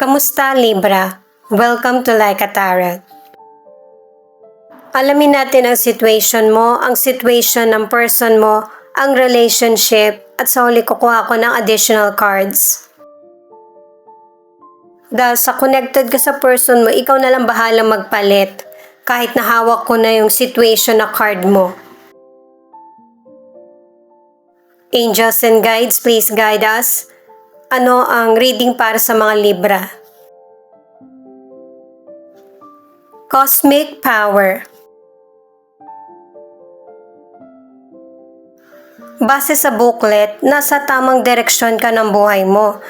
Kamusta, Libra? Welcome to Like a Tarot. Alamin natin ang situation mo, ang situation ng person mo, ang relationship, at sa huli kukuha ko ng additional cards. Dahil sa connected ka sa person mo, ikaw na lang bahala magpalit kahit nahawak ko na yung situation na card mo. Angels and guides, please guide us. Ano ang reading para sa mga Libra? Cosmic Power. Base sa booklet, nasa tamang direksyon ka ng buhay mo.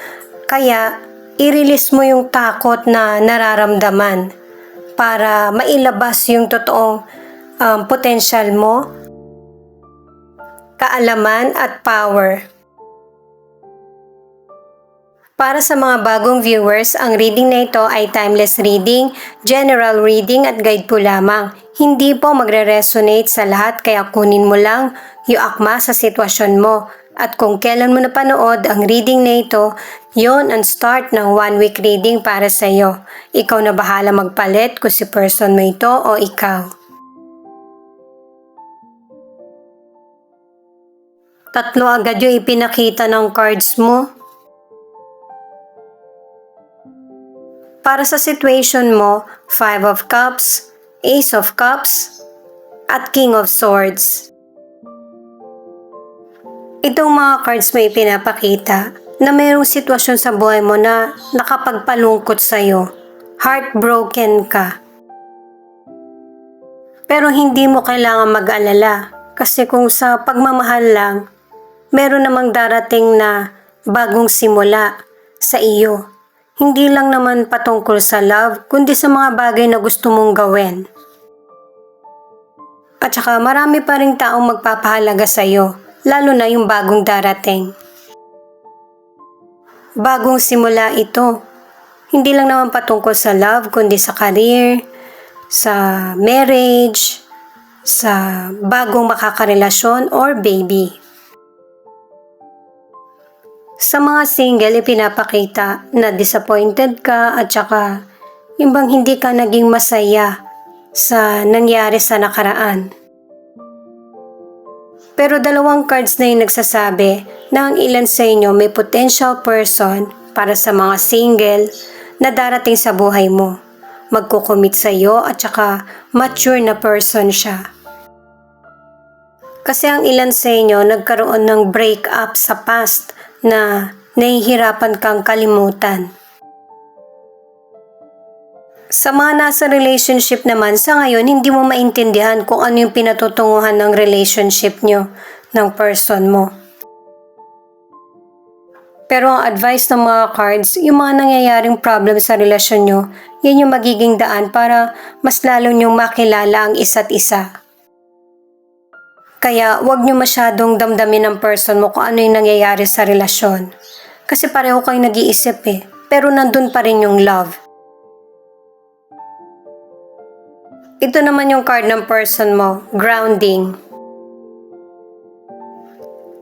Kaya, i-release mo yung takot na nararamdaman para mailabas yung totoong potential mo, kaalaman at power. Para sa mga bagong viewers, ang reading na ito ay timeless reading, general reading at guide po lamang. Hindi po magre-resonate sa lahat kaya kunin mo lang yung akma sa sitwasyon mo. At kung kailan mo napanood ang reading na ito, yon ang start ng 1 week reading para sa iyo. Ikaw na bahala magpalit kung si person mo ito o ikaw. Tatlo agad yung ipinakita ng cards mo. Para sa situation mo, 5 of Cups, Ace of Cups, at King of Swords. Itong mga cards may pinapakita na mayroong sitwasyon sa buhay mo na nakapagpalungkot sa'yo. Heartbroken ka. Pero hindi mo kailangan mag-alala kasi kung sa pagmamahal lang, meron namang darating na bagong simula sa iyo. Hindi lang naman patungkol sa love, kundi sa mga bagay na gusto mong gawin. At saka marami pa ring taong magpapahalaga sa iyo, lalo na yung bagong darating. Bagong simula ito. Hindi lang naman patungkol sa love, kundi sa career, sa marriage, sa bagong makakarelasyon or baby. Sa mga single, ipinapakita na disappointed ka at saka yung bang hindi ka naging masaya sa nangyari sa nakaraan. Pero dalawang cards na yung nagsasabi na ang ilan sa inyo may potential person para sa mga single na darating sa buhay mo. Magkukumit sa iyo at saka mature na person siya. Kasi ang ilan sa inyo nagkaroon ng breakup sa past na nahihirapan kang kalimutan. Sa mga nasa relationship naman, sa ngayon hindi mo maintindihan kung ano yung pinatutunguhan ng relationship nyo, ng person mo. Pero ang advice ng mga cards, yung mga nangyayaring problem sa relasyon nyo, yan yung magiging daan para mas lalo nyong makilala ang isa't isa. Kaya huwag nyo masyadong damdamin ng person mo kung ano yung nangyayari sa relasyon. Kasi pareho kayong nag-iisip pero nandun pa rin yung love. Ito naman yung card ng person mo, grounding.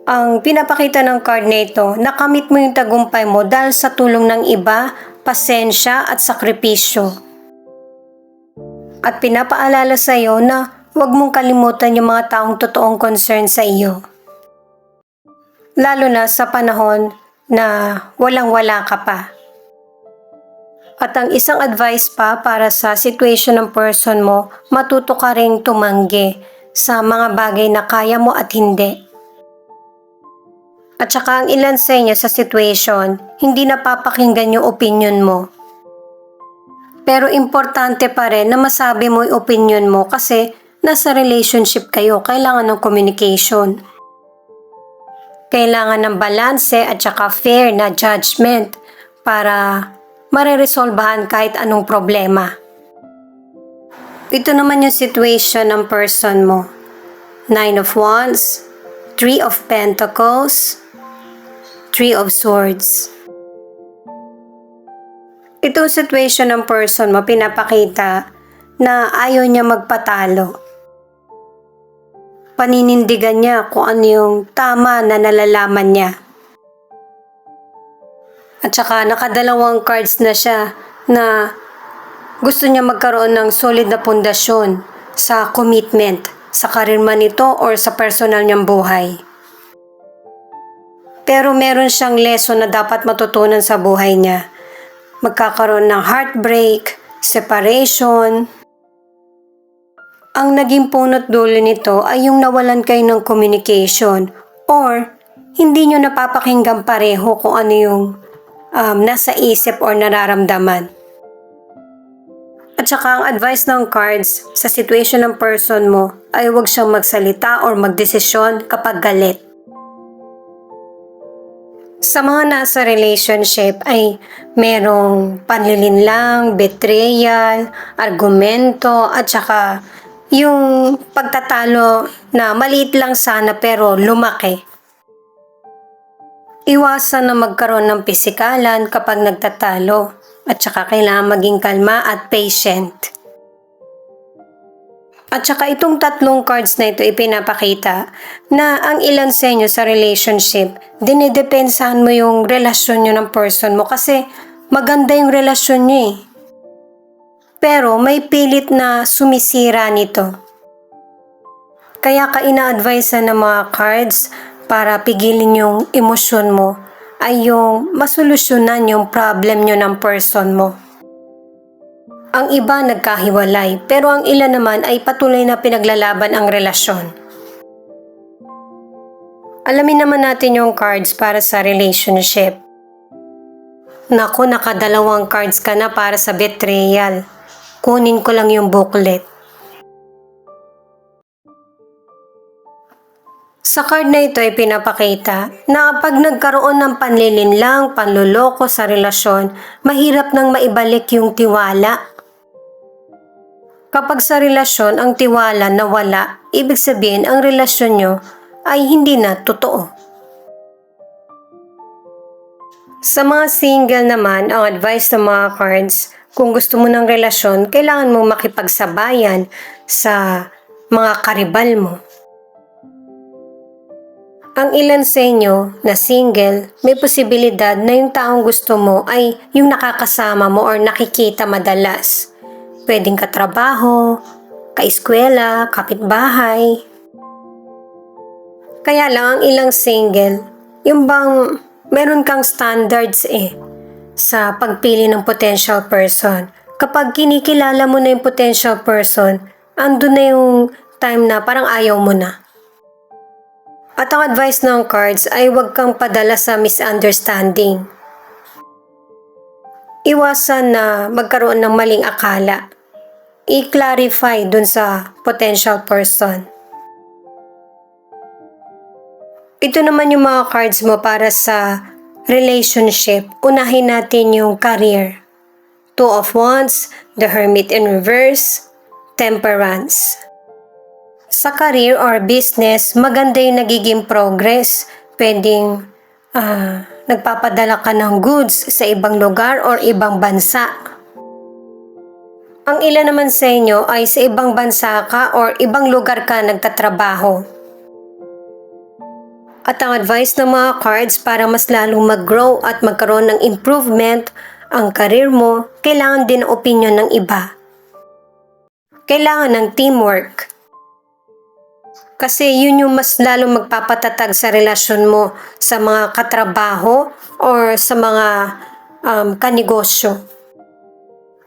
Ang pinapakita ng card na ito, nakamit mo yung tagumpay mo dahil sa tulong ng iba, pasensya at sakripisyo. At pinapaalala sa iyo na huwag mong kalimutan yung mga taong totoong concern sa iyo. Lalo na sa panahon na walang-wala ka pa. At ang isang advice pa para sa situation ng person mo, matuto ka ring tumanggi sa mga bagay na kaya mo at hindi. At saka ang ilan sa inyo sa situation, hindi napapakinggan yung opinion mo. Pero importante pa rin na masabi mo yung opinion mo kasi nasa relationship kayo, kailangan ng communication. Kailangan ng balanse at saka fair na judgment para mareresolbahan kahit anong problema. Ito naman yung situation ng person mo. 9 of Wands, 3 of Pentacles, 3 of Swords. Itong situation ng person mo pinapakita na ayaw niya magpatalo. Paninindigan niya kung ano yung tama na nalalaman niya. At saka nakadalawang cards na siya na gusto niya magkaroon ng solid na pundasyon sa commitment, sa career man ito or sa personal niyang buhay. Pero meron siyang lesson na dapat matutunan sa buhay niya. Magkakaroon ng heartbreak, separation. Ang naging punot dulo nito ay yung nawalan kayo ng communication or hindi nyo napapakinggan pareho kung ano yung nasa isip or nararamdaman. At saka ang advice ng cards sa situation ng person mo ay huwag siyang magsalita or magdesisyon kapag galit. Sa mga nasa relationship ay merong panlilinlang, betrayal, argumento, at saka yung pagtatalo na maliit lang sana pero lumaki. Iwasan na magkaroon ng pisikalan kapag nagtatalo at saka kailangan maging kalma at patient. At saka itong tatlong cards na ito ipinapakita na ang ilan sa inyo sa relationship, dinidepensahan mo yung relasyon nyo ng person mo kasi maganda yung relasyon nyo eh. Pero may pilit na sumisira nito. Kaya ka ina-advise ng mga cards para pigilin yung emosyon mo ay yung masolusyonan yung problem nyo ng person mo. Ang iba nagkahiwalay pero ang ilan naman ay patuloy na pinaglalaban ang relasyon. Alamin naman natin yung cards para sa relationship. Naku, nakadalawang cards ka na para sa betrayal. Kunin ko lang yung booklet. Sa card na ito ay pinapakita na pag nagkaroon ng panlilinlang, panluloko sa relasyon, mahirap nang maibalik yung tiwala. Kapag sa relasyon ang tiwala nawala, ibig sabihin ang relasyon nyo ay hindi na totoo. Sa mga single naman, ang advice ng mga cards, kung gusto mo ng relasyon, kailangan mong makipagsabayan sa mga karibal mo. Ang ilan sa inyo na single, may posibilidad na yung taong gusto mo ay yung nakakasama mo or nakikita madalas. Pwedeng katrabaho, kaeskwela, kapitbahay. Kaya lang ang ilang single, yung bang meron kang standards sa pagpili ng potential person. Kapag kinikilala mo na yung potential person, andun na yung time na parang ayaw mo na. At ang advice ng cards ay huwag kang padala sa misunderstanding. Iwasan na magkaroon ng maling akala. I-clarify dun sa potential person. Ito naman yung mga cards mo para sa relationship. Unahin natin yung career. Two of Wands, the Hermit in reverse, Temperance. Sa career or business, maganda yung nagiging progress. Pwedeng nagpapadala ka ng goods sa ibang lugar or ibang bansa. Ang ilan naman sa inyo ay sa ibang bansa ka or ibang lugar ka nagtatrabaho. At ang advice ng mga cards para mas lalong mag-grow at magkaroon ng improvement ang career mo, kailangan din ang opinion ng iba. Kailangan ng teamwork. Kasi yun yung mas lalong magpapatatag sa relasyon mo sa mga katrabaho or sa mga kanegosyo.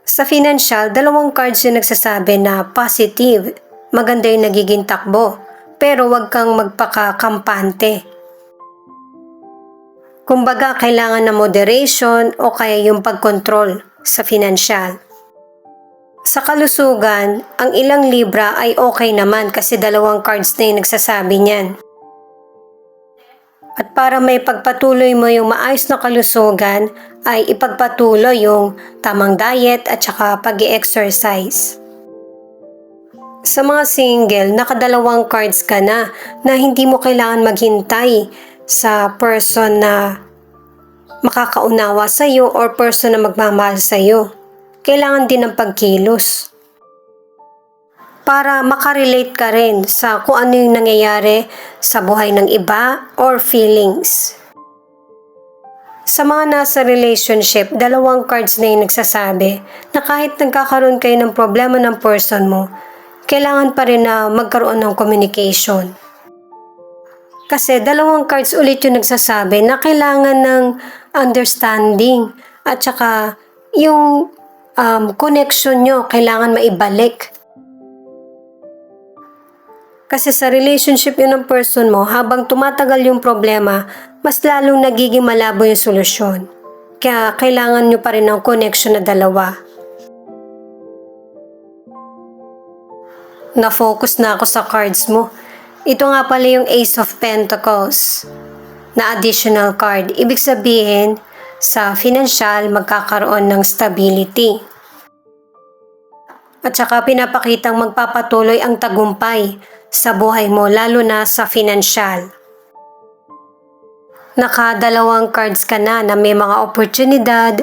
Sa financial, dalawang cards yung nagsasabi na positive, maganda yung nagiging takbo, pero wag kang magpakakampante. Kumbaga, kailangan ng moderation o kaya yung pagkontrol sa financial. Sa kalusugan, ang ilang Libra ay okay naman kasi dalawang cards na yung nagsasabi niyan. At para may pagpatuloy mo yung maayos na kalusugan, ay ipagpatuloy yung tamang diet at saka pag-i-exercise. Sa mga single, nakadalawang cards ka na hindi mo kailangan maghintay sa person na makakaunawa sa'yo or person na magmamahal sa'yo. Kailangan din ng pagkilos para makarelate ka rin sa kung ano yung nangyayari sa buhay ng iba or feelings. Sa mga nasa relationship, dalawang cards na yung nagsasabi na kahit nagkakaroon kayo ng problema ng person mo, kailangan pa rin na magkaroon ng communication. Kasi dalawang cards ulit yung nagsasabi na kailangan ng understanding at saka yung connection nyo kailangan maibalik. Kasi sa relationship yun ng person mo, habang tumatagal yung problema, mas lalong nagiging malabo yung solusyon. Kaya kailangan nyo pa rin ng connection na dalawa. Na-focus na ako sa cards mo. Ito nga pala yung Ace of Pentacles na additional card. Ibig sabihin, sa financial, magkakaroon ng stability. At saka pinapakitang magpapatuloy ang tagumpay sa buhay mo, lalo na sa financial. Nakadalawang cards ka na may mga oportunidad,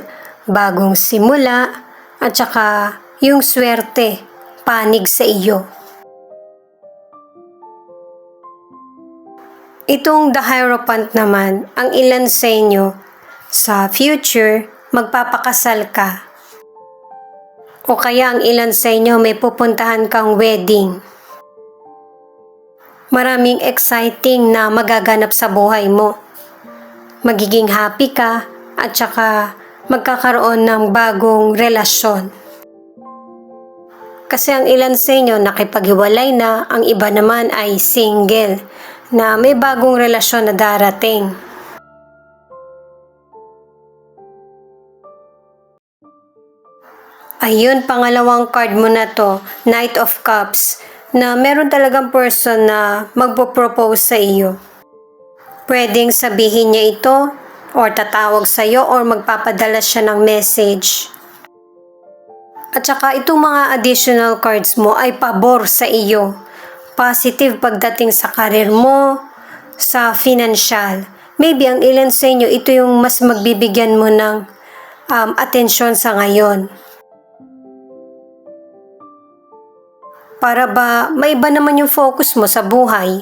bagong simula, at saka yung swerte, panig sa iyo. Itong The Hierophant naman, ang ilan sa inyo, sa future, magpapakasal ka. O kaya ang ilan sa inyo may pupuntahan kang wedding. Maraming exciting na magaganap sa buhay mo. Magiging happy ka at saka magkakaroon ng bagong relasyon. Kasi ang ilan sa inyo nakipaghiwalay na, ang iba naman ay single na may bagong relasyon na darating. Ayun, pangalawang card mo na to, Knight of Cups, na meron talagang person na magpo-propose sa iyo. Pwedeng sabihin niya ito, or tatawag sa iyo, or magpapadala siya ng message. At saka itong mga additional cards mo ay pabor sa iyo. Positive pagdating sa karir mo, sa financial. Maybe ang ilan sa inyo, ito yung mas magbibigyan mo ng atensyon sa ngayon. Para ba may iba naman yung focus mo sa buhay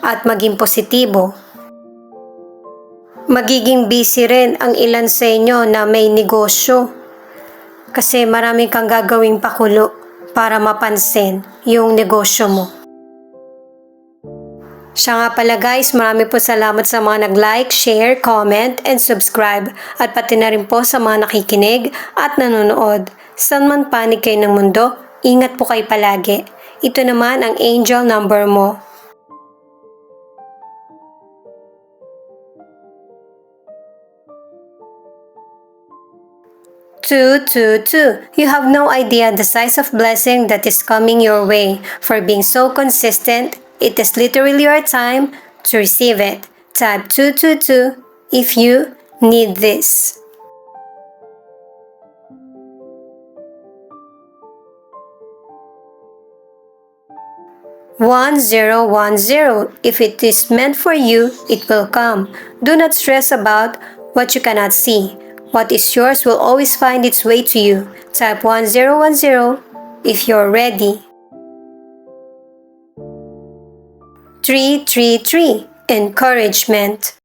at maging positibo. Magiging busy rin ang ilan sa inyo na may negosyo kasi marami kang gagawing pakulo para mapansin yung negosyo mo. Siya nga pala guys, marami po salamat sa mga nag-like, share, comment, and subscribe at pati na rin po sa mga nakikinig at nanonood. Saan man panig kayo ng mundo, ingat po kayo palagi. Ito naman ang angel number mo. Two. You have no idea the size of blessing that is coming your way. For being so consistent, it is literally your time to receive it. Type 222 if you need this. One zero. If it is meant for you, it will come. Do not stress about what you cannot see. What is yours will always find its way to you. Type 1010 if you're ready. 3. Encouragement.